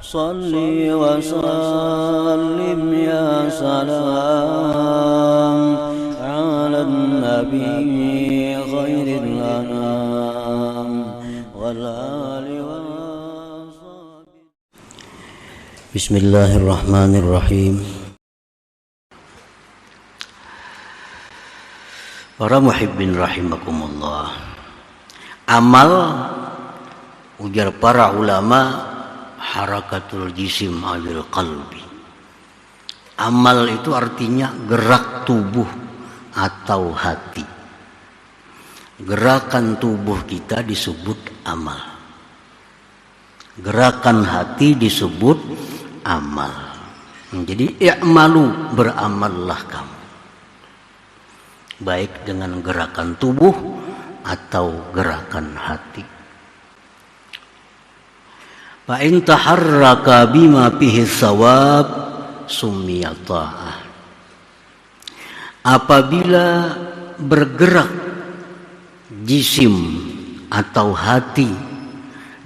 Salli wa sallim ya salam ala nabi khairil anam wal ali wa sahbihi. Bismillahirrahmanirrahim. Para muhibbin rahimakumullah. Amal, ujar para ulama, harakatul jisim awil qalbi. Amal itu artinya gerak tubuh atau hati. Gerakan tubuh kita disebut amal. Gerakan hati disebut amal. Jadi i'malu, beramallah kamu. Baik dengan gerakan tubuh atau gerakan hati. Fa in taharraka bima fihi shawab summiya ta'ah. Apabila bergerak jisim atau hati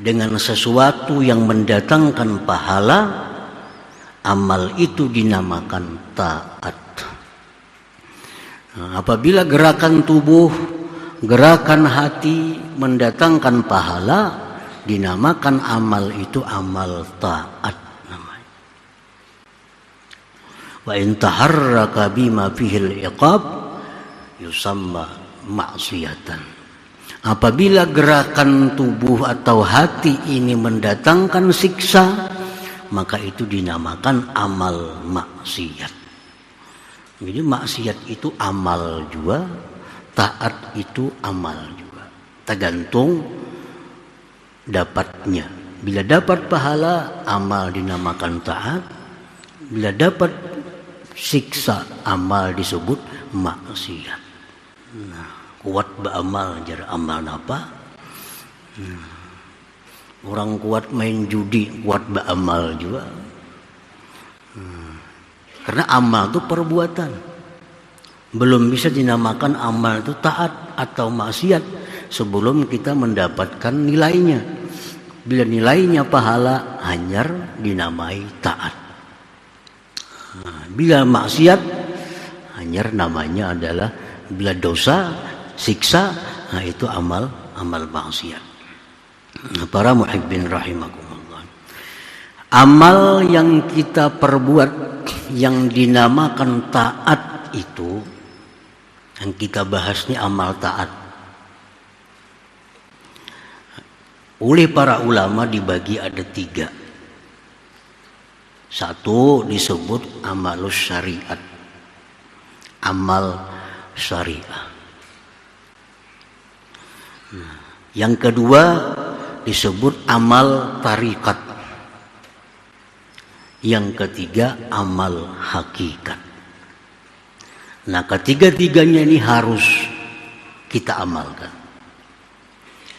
dengan sesuatu yang mendatangkan pahala, amal itu dinamakan taat. Apabila gerakan tubuh, gerakan hati mendatangkan pahala, dinamakan amal itu amal taat namanya. Wa in taharraka bima fihil iqab yusamma ma'siyatan. Apabila gerakan tubuh atau hati ini mendatangkan siksa, maka itu dinamakan amal maksiat. Jadi maksiat itu amal juga, taat itu amal juga. Tergantung dapatnya. Bila dapat pahala, amal dinamakan taat. Bila dapat siksa, amal disebut maksiat. Nah, kuat beramal, jar amal apa? Orang kuat main judi, kuat beramal juga. Karena amal itu perbuatan. Belum bisa dinamakan amal itu taat atau maksiat sebelum kita mendapatkan nilainya. Bila nilainya pahala, hanyar dinamai taat. Bila maksiat, hanyar namanya adalah, bila dosa, siksa, nah itu amal maksiat. Para muhibbin rahimakumullah. Amal yang kita perbuat yang dinamakan taat itu, yang kita bahas ini amal taat, oleh para ulama dibagi ada 3. Satu disebut amalus syariat, amal syariah. Yang kedua disebut amal tarikat. Yang ketiga amal hakikat. Nah, ketiga-tiganya ini harus kita amalkan.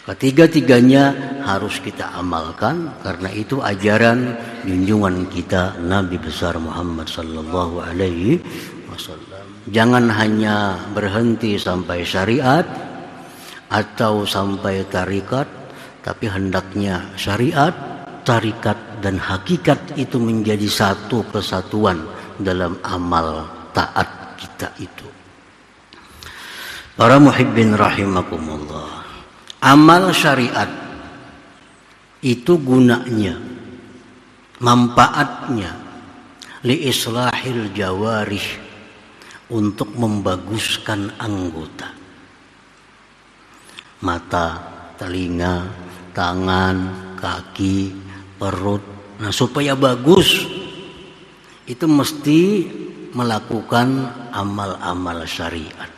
Ketiga-tiganya harus kita amalkan karena itu ajaran junjungan kita Nabi besar Muhammad sallallahu alaihi wasallam. Jangan hanya berhenti sampai syariat atau sampai tarikat, tapi hendaknya syariat, tarikat dan hakikat itu menjadi satu kesatuan dalam amal taat kita itu. Para muhibbin rahimakumullah. Amal syariat itu gunanya, manfaatnya li islahil jawarih, untuk membaguskan anggota. Mata, telinga, tangan, kaki, perut. Nah, supaya bagus itu mesti melakukan amal-amal syariat.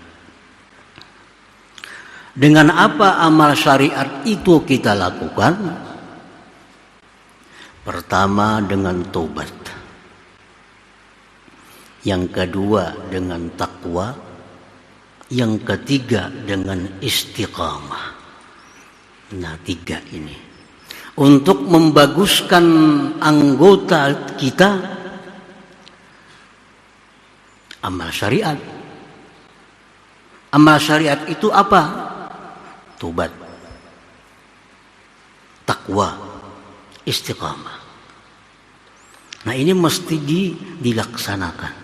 Dengan apa amal syariat itu kita lakukan? Pertama dengan tobat. Yang kedua dengan takwa. Yang ketiga dengan istiqamah. Nah, 3 ini. Untuk membaguskan anggota kita, amal syariat. Amal syariat itu apa? Tobat, takwa, istiqamah. Nah ini mesti dilaksanakan,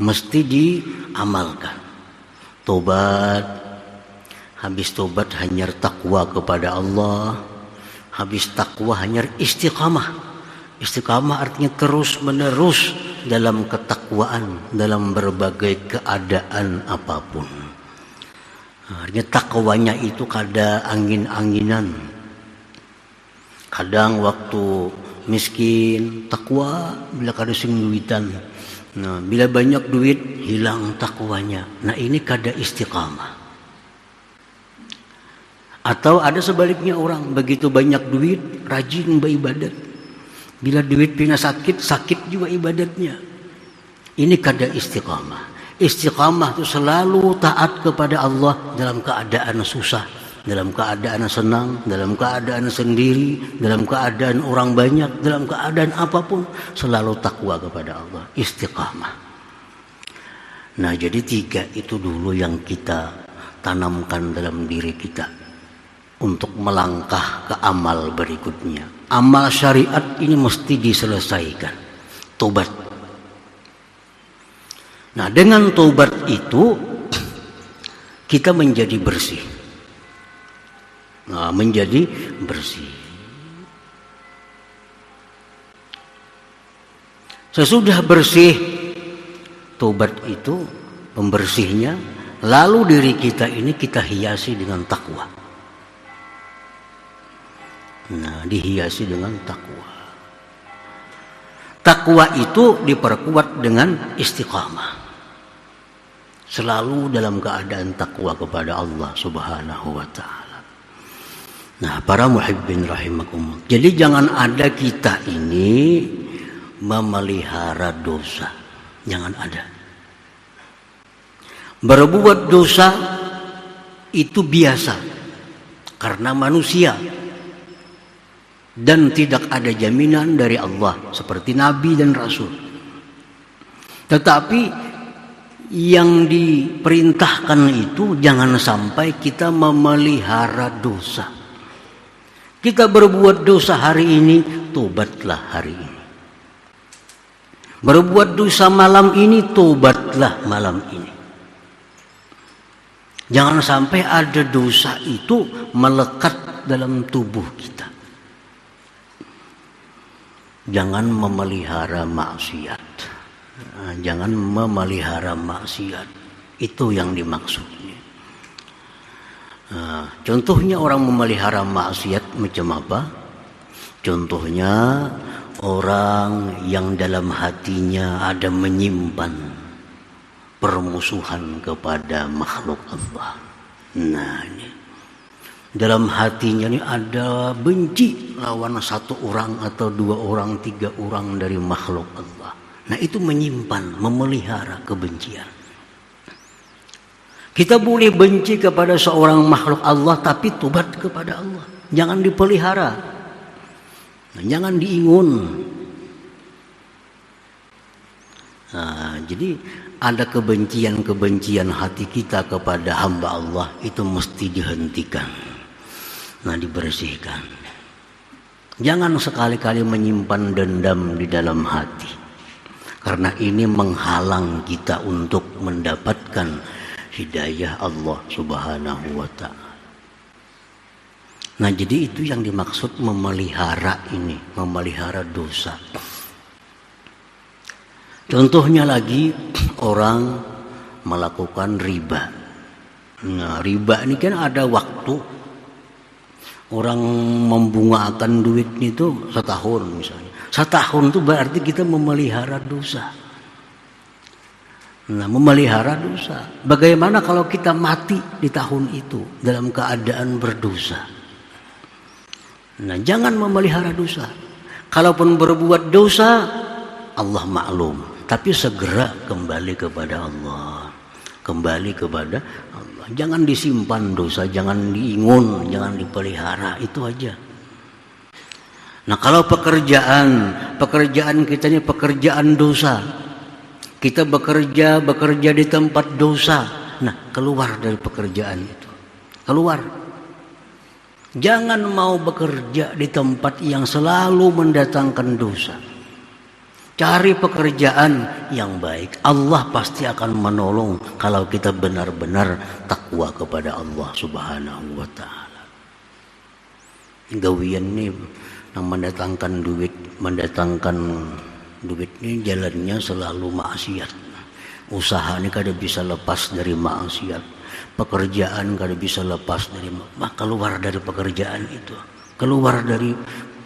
mesti diamalkan. Tobat, habis tobat hanya takwa kepada Allah, habis takwa hanya istiqamah. Istiqamah artinya terus menerus dalam ketakwaan, dalam berbagai keadaan apapun. Artinya takwanya itu kada angin-anginan. Kadang waktu miskin takwa, bila kada sing duitan. Nah, bila banyak duit hilang takwanya. Nah, ini kada istiqamah. Atau ada sebaliknya, orang begitu banyak duit rajin beribadat. Bila duit pina sakit juga ibadatnya. Ini kada istiqamah. Istiqamah itu selalu taat kepada Allah dalam keadaan susah, dalam keadaan senang, dalam keadaan sendiri, dalam keadaan orang banyak, dalam keadaan apapun selalu takwa kepada Allah, istiqamah. Nah, jadi 3 itu dulu yang kita tanamkan dalam diri kita untuk melangkah ke amal berikutnya. Amal syariat ini mesti diselesaikan. Tobat. Nah, dengan tobat itu kita menjadi bersih. Nah, menjadi bersih. Sesudah bersih, tobat itu pembersihnya, lalu diri kita ini kita hiasi dengan takwa. Nah, dihiasi dengan takwa. Takwa itu diperkuat dengan istiqamah. Selalu dalam keadaan takwa kepada Allah Subhanahu wa ta'ala. Nah, para muhibbin rahimakumullah. Jadi jangan ada kita ini memelihara dosa. Jangan ada. Berbuat dosa itu biasa karena manusia. Dan tidak ada jaminan dari Allah seperti Nabi dan Rasul. Tetapi yang diperintahkan itu jangan sampai kita memelihara dosa. Kita berbuat dosa hari ini, tobatlah hari ini. Berbuat dosa malam ini, tobatlah malam ini. Jangan sampai ada dosa itu melekat dalam tubuh kita. Jangan memelihara maksiat. Jangan memelihara maksiat. Itu yang dimaksudnya. Contohnya orang memelihara maksiat macam apa? Contohnya orang yang dalam hatinya ada menyimpan permusuhan kepada makhluk Allah. Nah, ini dalam hatinya ini ada benci lawan 1 orang atau 2 orang, 3 orang dari makhluk Allah. Nah, itu menyimpan, memelihara kebencian. Kita boleh benci kepada seorang makhluk Allah, tapi tobat kepada Allah. Jangan dipelihara. Jangan diingun. Nah, jadi ada kebencian-kebencian hati kita kepada hamba Allah itu mesti dihentikan. Nah, dibersihkan. Jangan sekali-kali menyimpan dendam di dalam hati. Karena ini menghalang kita untuk mendapatkan hidayah Allah Subhanahu wa ta'ala. Nah, jadi itu yang dimaksud memelihara ini, memelihara dosa. Contohnya lagi, orang melakukan riba. Nah, riba ini kan ada waktu. Orang membungakan duit itu 1 tahun misalnya. 1 tahun itu berarti kita memelihara dosa. Nah, memelihara dosa. Bagaimana kalau kita mati di tahun itu dalam keadaan berdosa? Nah, jangan memelihara dosa. Kalaupun berbuat dosa, Allah maklum. Tapi segera kembali kepada Allah. Kembali kepada Allah. Jangan disimpan dosa, jangan diingun, jangan dipelihara. Itu aja. Nah, kalau pekerjaan kita ini pekerjaan dosa. Kita bekerja di tempat dosa. Nah, keluar dari pekerjaan itu. Keluar. Jangan mau bekerja di tempat yang selalu mendatangkan dosa. Cari pekerjaan yang baik. Allah pasti akan menolong kalau kita benar-benar takwa kepada Allah Subhanahu wa taala. Gawian ini yang mendatangkan duit ini jalannya selalu maksiat. Usaha ini kada bisa lepas dari maksiat. Pekerjaan kada bisa lepas dari keluar dari pekerjaan itu. Keluar dari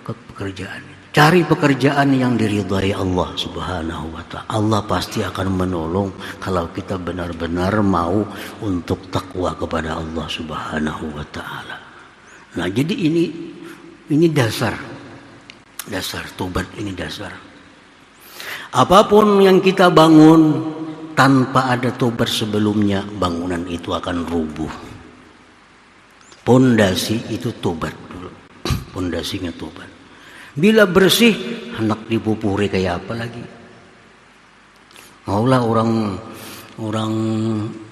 pekerjaan. Cari pekerjaan yang diridhai Allah Subhanahu wa taala. Allah pasti akan menolong kalau kita benar-benar mau untuk takwa kepada Allah Subhanahu wa taala. Nah, jadi ini dasar tobat, ini dasar. Apapun yang kita bangun tanpa ada tobat sebelumnya, bangunan itu akan rubuh. Pondasi itu tobat dulu. Pondasinya tobat. Bila bersih, hendak dipupuri kayak apa lagi? Maulah orang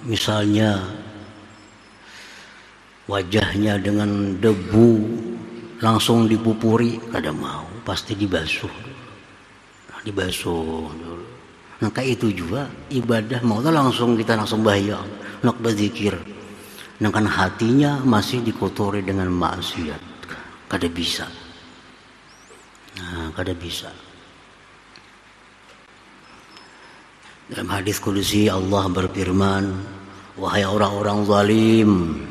misalnya wajahnya dengan debu langsung dipupuri, kada mau, pasti dibasuh dulu. Nah, kayak itu juga ibadah, maulah kita langsung bayang, nak berzikir. Nah, kan hatinya masih dikotori dengan maksiat, kada bisa. Nah, kada bisa. Dalam hadis qudsi Allah berfirman, wahai orang-orang zalim,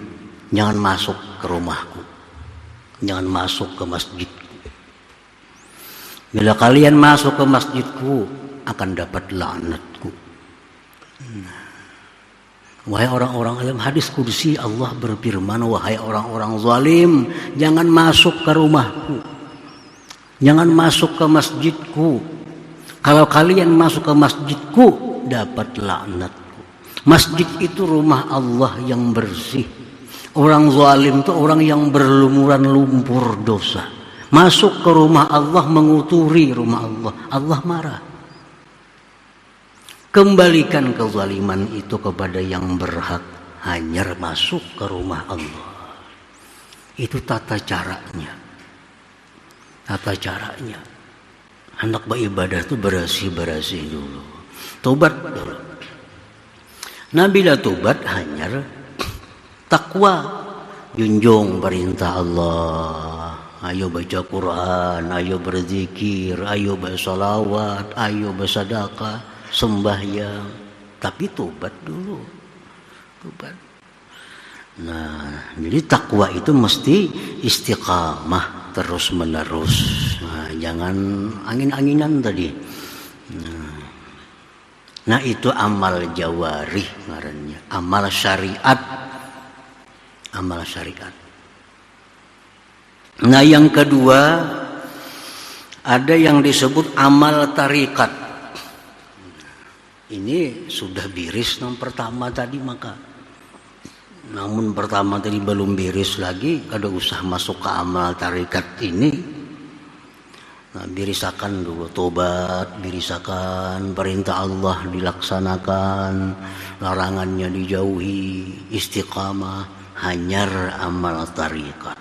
jangan masuk ke rumahku, jangan masuk ke masjidku. Bila kalian masuk ke masjidku, akan dapat laknatku. Wahai orang-orang zalim, hadis qudsi Allah berfirman, wahai orang-orang zalim, jangan masuk ke rumahku, jangan masuk ke masjidku. Kalau kalian masuk ke masjidku, dapat laknatku. Masjid itu rumah Allah yang bersih. Orang zalim itu orang yang berlumuran lumpur dosa. Masuk ke rumah Allah, menguturi rumah Allah, Allah marah. Kembalikan kezaliman itu kepada yang berhak, hanya masuk ke rumah Allah. Itu tata caranya. Hendak beribadah itu bersih dulu, tobat dulu. Nah, bila tobat hanya takwa, junjung perintah Allah, ayo baca Quran, ayo berzikir, ayo bersolawat, ayo bersedekah, sembahyang, tapi tobat dulu, tobat. Nah, jadi takwa itu mesti istiqamah terus menerus. Nah, jangan angin-anginan tadi. Nah, itu amal jawarih ngarannya, amal syariat. Nah, yang kedua ada yang disebut amal tarikat. Ini sudah biris yang pertama tadi maka. Namun pertama tadi belum beres lagi, kada usah masuk ke amal tarikat ini. Nah, birisakan dulu tobat, birisakan perintah Allah dilaksanakan, larangannya dijauhi, istiqamah, hanyar amal tarikat.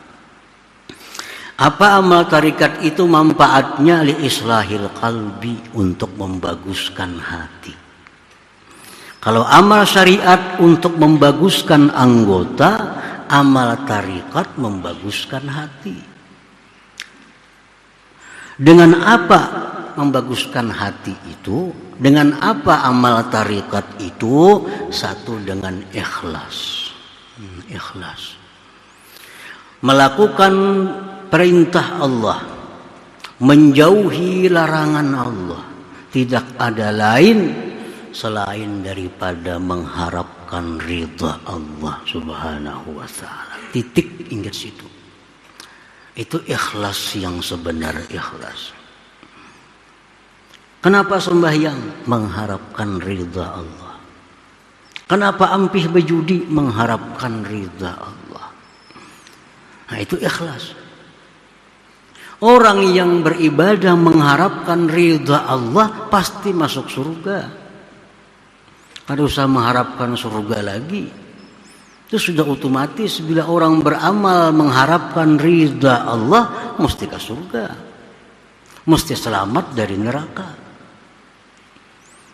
Apa amal tarikat itu? Manfaatnya li islahil qalbi, untuk membaguskan hati. Kalau amal syariat untuk membaguskan anggota, amal tarikat membaguskan hati. Dengan apa membaguskan hati itu? Dengan apa amal tarikat itu? Satu, dengan ikhlas. Ikhlas. Melakukan perintah Allah, menjauhi larangan Allah. Tidak ada lain selain daripada mengharapkan ridha Allah Subhanahu wa taala. Titik, ingat situ. Itu ikhlas yang sebenar ikhlas. Kenapa sembahyang? Mengharapkan ridha Allah. Kenapa ampih berjudi? Mengharapkan ridha Allah. Nah, itu ikhlas. Orang yang beribadah mengharapkan ridha Allah pasti masuk surga. Kada usah mengharapkan surga lagi. Itu sudah otomatis. Bila orang beramal mengharapkan ridha Allah, mesti ke surga, mesti selamat dari neraka.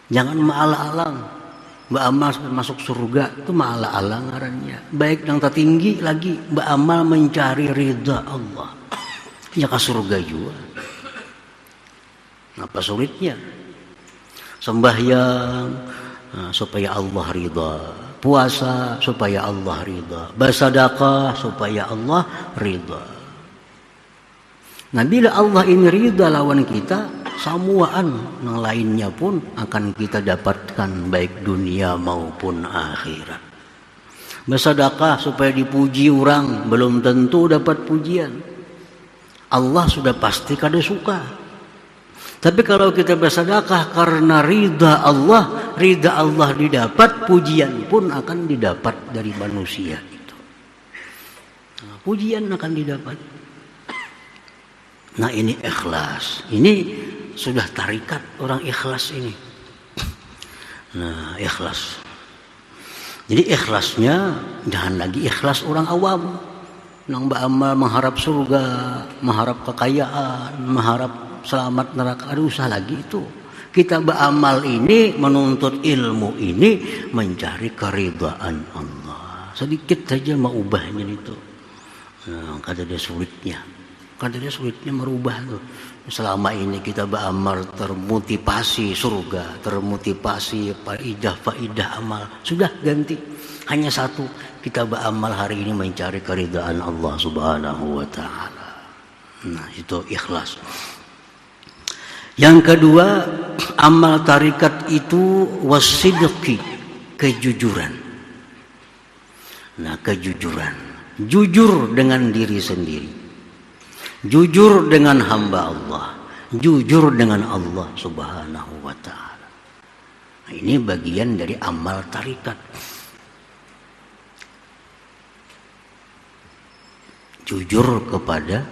Jangan maalah-alang. Mbak Amal masuk surga itu maalah-alang ngarannya. Baik yang tertinggi lagi, Mbak Amal mencari ridha Allah. Ya ke surga juga. Apa sulitnya? Sembahyang supaya Allah ridha, puasa supaya Allah ridha, bersedekah supaya Allah ridha. Nah bila Allah ini ridha lawan kita, semuaan yang lainnya pun akan kita dapatkan baik dunia maupun akhirat. Bersedekah supaya dipuji orang, belum tentu dapat pujian. Allah sudah pasti kada suka. Tapi kalau kita bersedekah karena ridha Allah didapat, pujian pun akan didapat dari manusia itu. Nah, pujian akan didapat. Nah ini ikhlas. Ini sudah tarikat orang ikhlas ini. Nah ikhlas. Jadi ikhlasnya jangan lagi ikhlas orang awam. Nang Mbak Amal mengharap surga, mengharap kekayaan, mengharap selamat neraka. Ada usah lagi itu. Kita beramal ini, menuntut ilmu ini, mencari keridhaan Allah. Sedikit saja mau ubahnya itu. Nah, kata dia sulitnya. Kadang sulitnya merubah tuh. Selama ini kita beramal termotivasi surga, termotivasi faidah amal. Sudah ganti. Hanya satu, kita beramal hari ini mencari keridhaan Allah Subhanahu wa taala. Nah, itu ikhlas. Yang kedua, amal tarikat itu wasidqi, kejujuran. Nah, kejujuran. Jujur dengan diri sendiri. Jujur dengan hamba Allah, jujur dengan Allah Subhanahu wa taala. Nah, ini bagian dari amal tarikat. Jujur kepada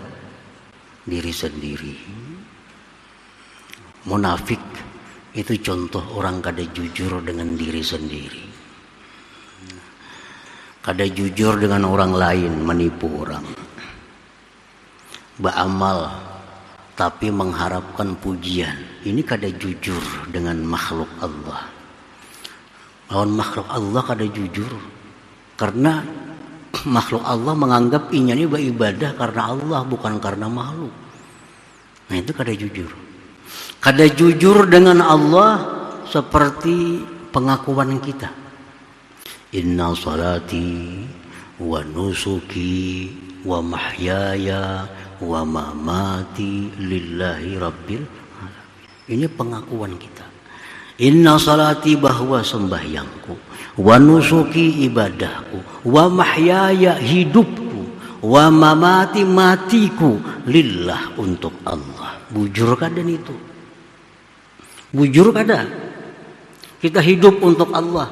diri sendiri. Munafik itu contoh orang kada jujur dengan diri sendiri. Kada jujur dengan orang lain, menipu orang. Beramal tapi mengharapkan pujian, ini kada jujur dengan makhluk Allah. Lawan makhluk Allah kada jujur, karena makhluk Allah menganggap inya ini beribadah karena Allah bukan karena makhluk. Nah itu kada jujur. Kada jujur dengan Allah seperti pengakuan kita. Inna salati wa nusuki wa mahyaya wa mamati lillahi rabbil alamin. Ini pengakuan kita. Inna salati, bahwa sembahyangku, wa nusuki, ibadahku, wa mahyaya, hidupku, wa mamati, matiku, lillah, untuk Allah. Bujur kadang itu. Bujur kada? Kita hidup untuk Allah.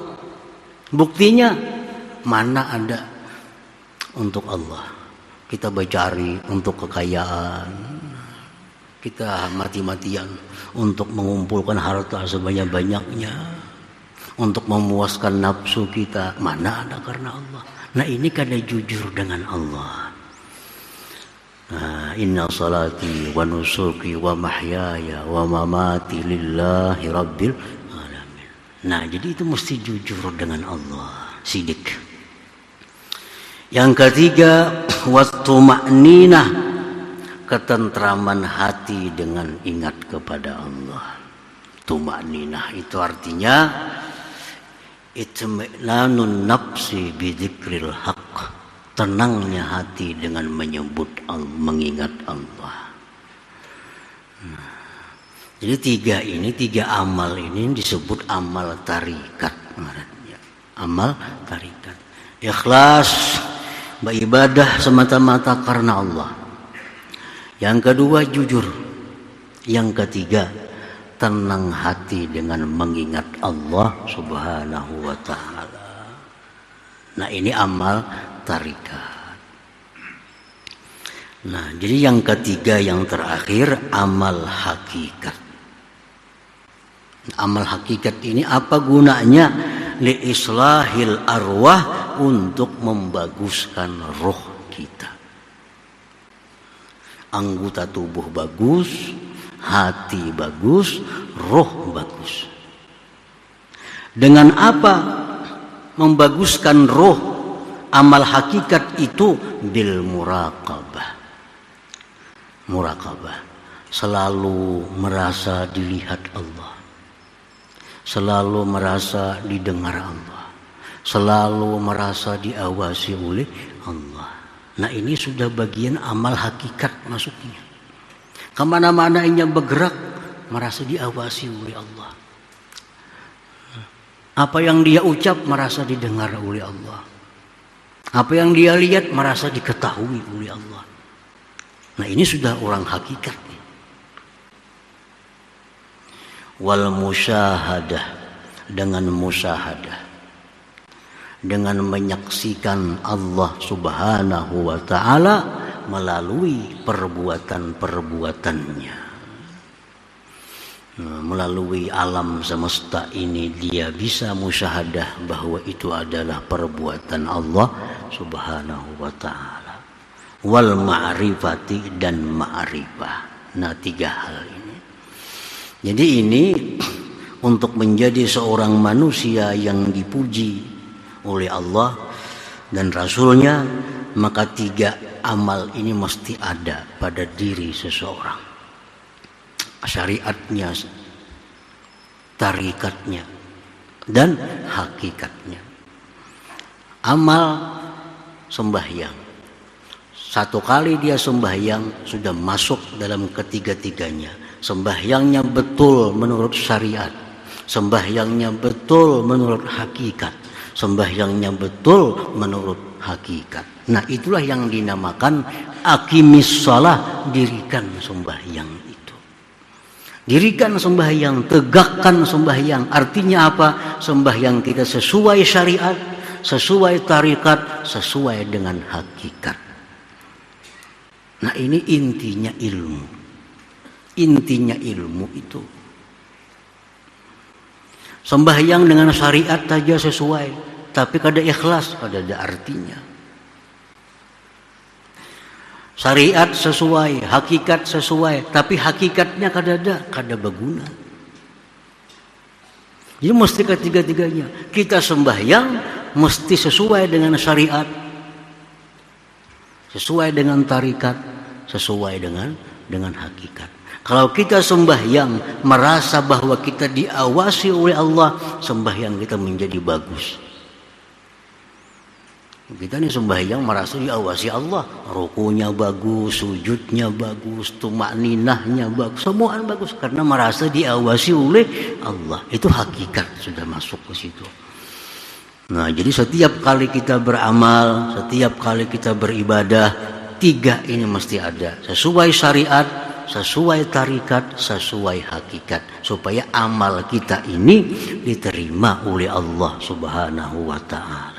Buktinya mana ada untuk Allah? Kita bercari untuk kekayaan, kita mati-matian untuk mengumpulkan harta sebanyak-banyaknya, untuk memuaskan nafsu kita. Mana ada karena Allah? Nah ini kada jujur dengan Allah. Inna salati wa nusuki wa mahyaya wa mamati lillahi rabbil alamin. Nah jadi itu mesti jujur dengan Allah, sidik. Yang ketiga, wattuma'ninah, ketentraman hati dengan ingat kepada Allah. Tuma'ninah itu artinya itmi'nanun nafsi bidzikril haqq, tenangnya hati dengan menyebut Allah, mengingat Allah. Nah, jadi tiga amal ini disebut amal tarikat. Amal tarikat. Ikhlas, beribadah semata-mata karena Allah. Yang kedua jujur. Yang ketiga tenang hati dengan mengingat Allah Subhanahu wa taala. Nah ini amal tarikat. Nah jadi yang ketiga, yang terakhir, amal hakikat. Amal hakikat ini apa gunanya? Li islahil arwah, untuk membaguskan roh kita. Anggota tubuh bagus, hati bagus, roh bagus. Dengan apa membaguskan roh amal hakikat itu? Bil muraqabah. Muraqabah, selalu merasa dilihat Allah, selalu merasa didengar Allah, selalu merasa diawasi oleh Allah. Nah, ini sudah bagian amal hakikat masuknya. Kemana-mana ia bergerak merasa diawasi oleh Allah. Apa yang dia ucap merasa didengar oleh Allah. Apa yang dia lihat merasa diketahui oleh Allah. Nah, ini sudah orang hakikat. Wal musyahadah, dengan musyahadah, dengan menyaksikan Allah Subhanahu wa ta'ala melalui perbuatan-perbuatannya. Melalui alam semesta ini dia bisa musyahadah bahwa itu adalah perbuatan Allah Subhanahu wa ta'ala. Wal ma'rifati, dan ma'rifah. Nah, 3 hal ini. Jadi ini untuk menjadi seorang manusia yang dipuji oleh Allah dan Rasulnya, maka 3 amal ini mesti ada pada diri seseorang. Syariatnya, tarikatnya, dan hakikatnya. Amal sembahyang, 1 kali dia sembahyang sudah masuk dalam ketiga-tiganya. Sembahyangnya betul menurut syariat, sembahyangnya betul menurut hakikat, sembahyangnya betul menurut hakikat. Nah, itulah yang dinamakan aqimis shalah, dirikan sembahyang itu. Dirikan sembahyang, tegakkan sembahyang. Artinya apa? Sembahyang kita sesuai syariat, sesuai tarikat, sesuai dengan hakikat. Nah, ini intinya ilmu. Intinya ilmu itu. Sembahyang dengan syariat saja sesuai, tapi kada ikhlas, kada ada artinya. Syariat sesuai, hakikat sesuai, tapi hakikatnya kada berguna. Jadi mesti ketiga-tiganya. Kita sembahyang mesti sesuai dengan syariat, sesuai dengan tarikat, sesuai dengan hakikat. Kalau kita sembahyang merasa bahwa kita diawasi oleh Allah, sembahyang kita menjadi bagus. Kita nih sembahyang merasa diawasi Allah, rukunya bagus, sujudnya bagus, tumakninahnya bagus, semua bagus karena merasa diawasi oleh Allah. Itu hakikat sudah masuk ke situ. Nah, jadi setiap kali kita beramal, setiap kali kita beribadah, 3 ini mesti ada, sesuai syariat, sesuai tarikat, sesuai hakikat, supaya amal kita ini diterima oleh Allah Subhanahu wa ta'ala.